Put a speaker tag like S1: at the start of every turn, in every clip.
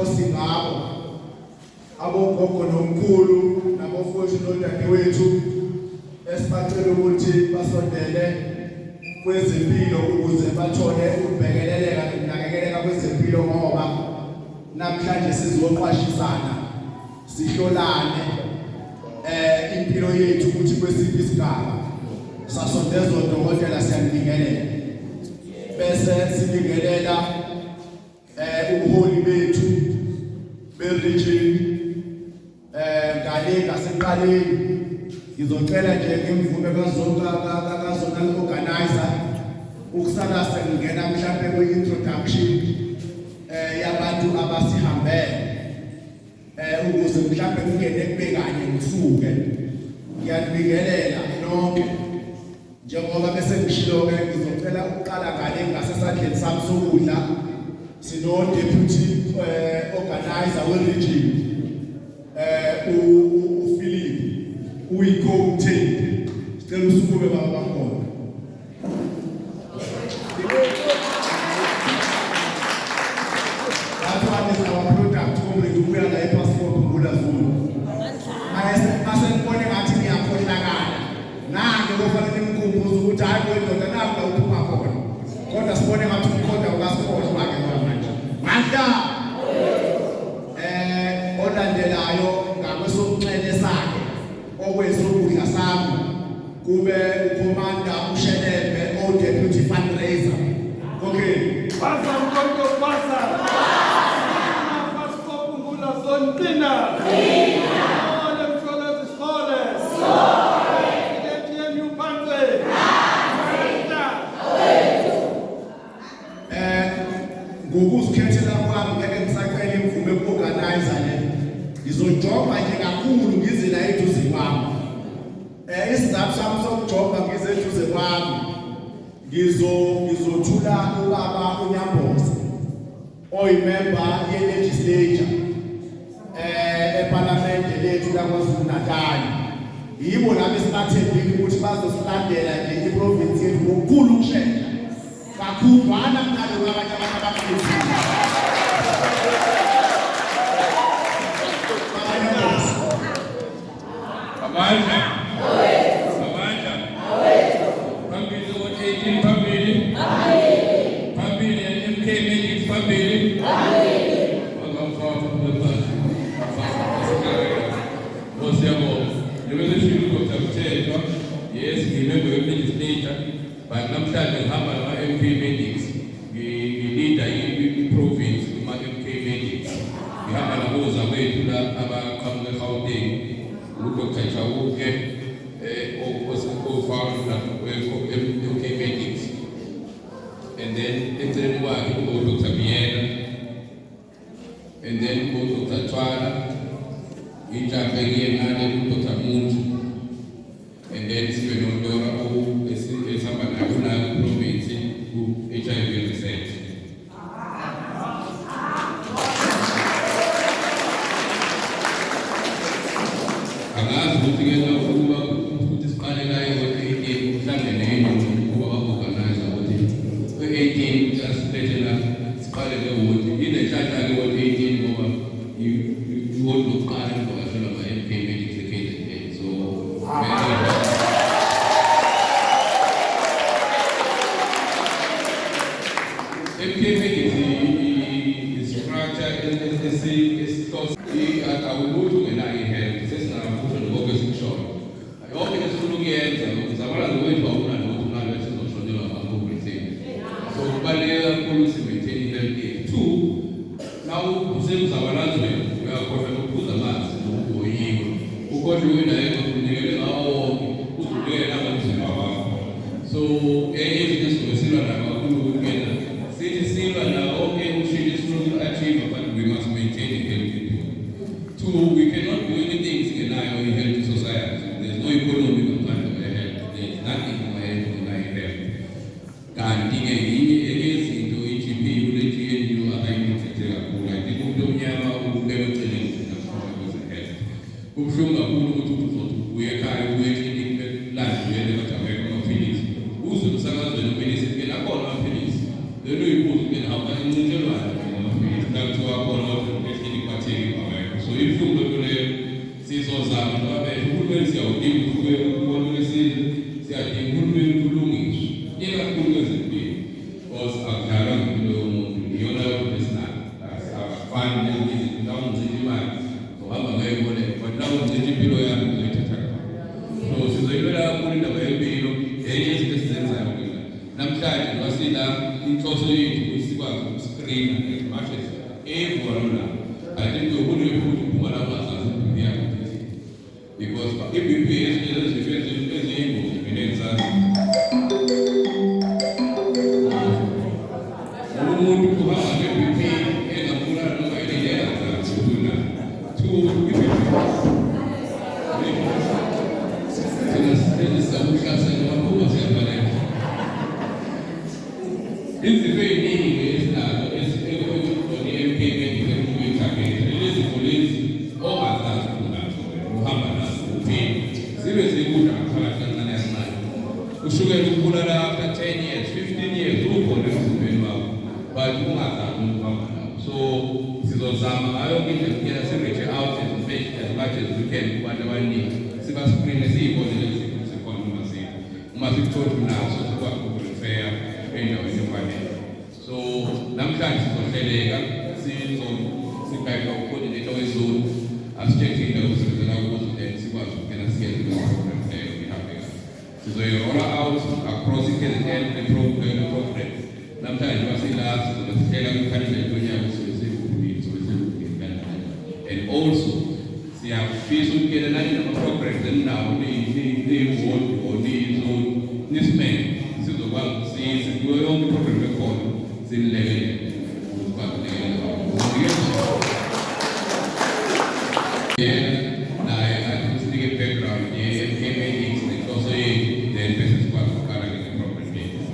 S1: singabo abogogo nomkhulu nabofowethu nodadewethu esibacela ukuthi basondele kwezempilo ukuze bathole ukubhekeleleka nokunakekeleka kwezempilo ngoba namhlanje sizoqwashisana sihlolane impilo yethu ukuthi kwesiphi isigaba sasondezwa udokotela siyanibingelela bese sibingelela ubuholi bethu beregion ngale ngaseqaleni ngizocela nje ngemvume kazonal organizer ukusala sengena mhlawumbe kwi-introduction yabantu abasihambele ukuze mhlawumbe kungene kube kanye ngisuke ngiyabingelela nonke njengoba bese ngishilo-ke ngizocela ukuqala ngale ngasesandleni sami sokudla sino deputy organizer we-region uPhilip uyiko-10 sicela usukume baba bakhona that's what is our product complete ubuya la e-passport ngula Zulu mase ngibone ngathi ngiyakhohlakala nange kufanele nimkhumbuze ukuthi hayi kwendoda naku la uphuma khona kodwa sibone ngathi umkhoda ukasikhohlwa-ke manje mandla olandelayo ngakwesomnxele sakhe okwezokudla sami kube ukhomanda uShelembe o-deputy fundraiser okay
S2: pasa mkonto pasa pasiphofu ngula zonqina ole msholo zisikole lethi new country
S1: ngokuzikhethela kwami ngeke ngisacela imvume ku-organizer le ngizojoba nje kakhulu ngize la eduze kwami isizathu sami sokujoba ngize eduze kwami ngizothula ubaba uNyamboza oyimember ye-legislature eparlamente lethu laKwaZulu-Natal yibo labo esibathembile ukuthi bazosilandela nje iprovince yethu ngokukhulu ukushesha kakhudlwana kunalo abanye abantu abaphezulu
S3: Amandla. Phambili o-18 phambili. Phambili MK Medics phambili. Yes, ngimembe we-legislature, but namhlanje ngihamba nama-MP Medics. Ngilida i-province kuma-MP Medics. Ngihamba nabozakwethu la abaqhamuka eGauteng. Dr. Chauke, co-founder MK Medics. And then Dr. Miena, and then Dr. Twala, Dr. Munch, and then Stephen Ondora, who is somebody province who HIV research. Angazi ukuthi ngena ukuba ukuthi siqale la ngo-18 mhlawumbe neno ukuba ba-organizer ukuthi kwe-18 sasibethela siqale le-wodi inetshata ke ngo-18 ngoba iwodi lokuqala livakashelwa ma-MK Medics eKZN so MK Medics i-structure awukuthi ungenayo i-health sesingafuthi ngokwesikushoyo yonke esifuna ukuyenza uzabalazi wethu awunalokhu unalo esizoshonelwa ngakho kuletheni so kubaluleke kakhulu ukuthi maintain i-health yethu. Two, now usemzabalazweni uyakhohlwa nokuphuza amanzi nokugoyiwe ukhohlwe kwindawo ekunikele ngawo wonke uzunikele nangamzimba wakho so enye izinto esizobesilwa nayo kakhulu ukungena sithi silwa nawo wonke ushili esifuna uku-achieve but we must maintain i-health yethu. Two, we cannot do anything in our health society. There's no economy component of our health. There's nothing in our health in our health. Kanti ke yinye izinto i-GP uLGNU abayithethe kakhulu. I think umuntu omnyama ubukela eceleni nakukhona kwezehealth. Kubuhlungu kakhulu ukuthi uzothi uye ekhaya uye eklinikhi bekulande uyele bathi abekho amaphilisi. Uze emsakazweni umphilisi ke nakhona amaphilisi. Then uyibuza ukuthi hamba incintshelwane amaphilisi. Nakuthiwa khona amaphilisi ukubona isizwe siyadinga uhulumeni kulungiswe ikakhulu kwezempilo because akudala impilo yomuntu iyona personal akafani nezinye nawungizithi imali zohamba ngayiboleka but nawungizithi impilo yami uzoyithatha so sizoyibela kakhulu indaba yempilo enye izinto esizenzayo namhlanje kwasila inhloso yethu sikwazi ukuscreena as much as everyone I think we would have put Pumalama as a because if we as usuke ukubulala after 10 years, 15 years, ukhona emzimbeni wakho, but ungazami ukuhamba nawo. So sizozama ngayo indlela kuyena si-reach out as much as we can kubantu abaningi. Siba-screene siyibone lezi zinto zikhona uma sikuthola unazo sikwazi ukurifeya endaweni efanele. So namhlanje sizohleleka sibheka ucoordinator wezone asitshengise indawo esebenzela kuzo then sikwazi ukungena siyenze program leyo ihambeka. Sizoyirolla out across KZN the program. Namhlanje masila sizosihlela kukhalenda yonyaka and also siyafisa ukungena nama-programs eninawo ne-ward or ne-SMEC sizokwazi ukusiza kuyo yonke iprogram ekhona sinilekelele ukwazi ukulekelela naye asinike background ye-MKMX nenhloso yethu then bese sikwazi ukubhala nge-program yethu.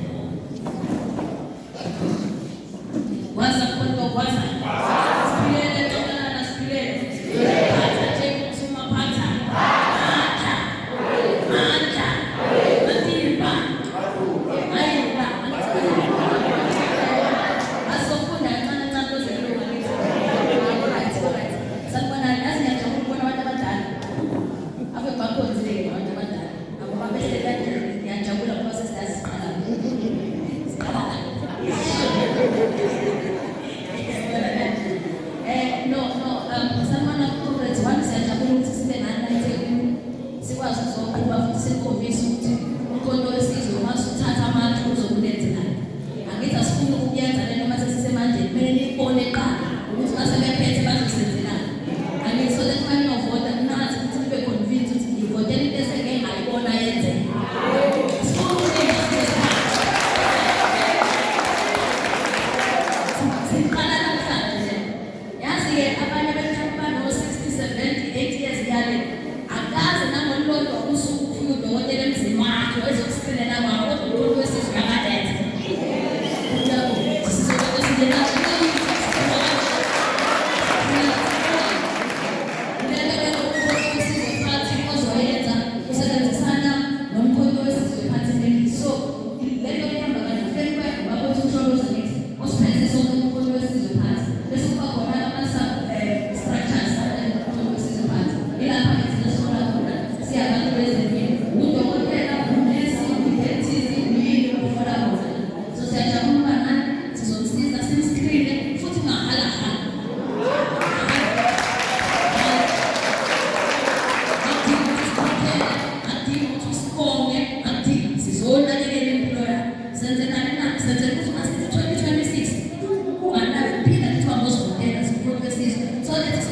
S4: So let's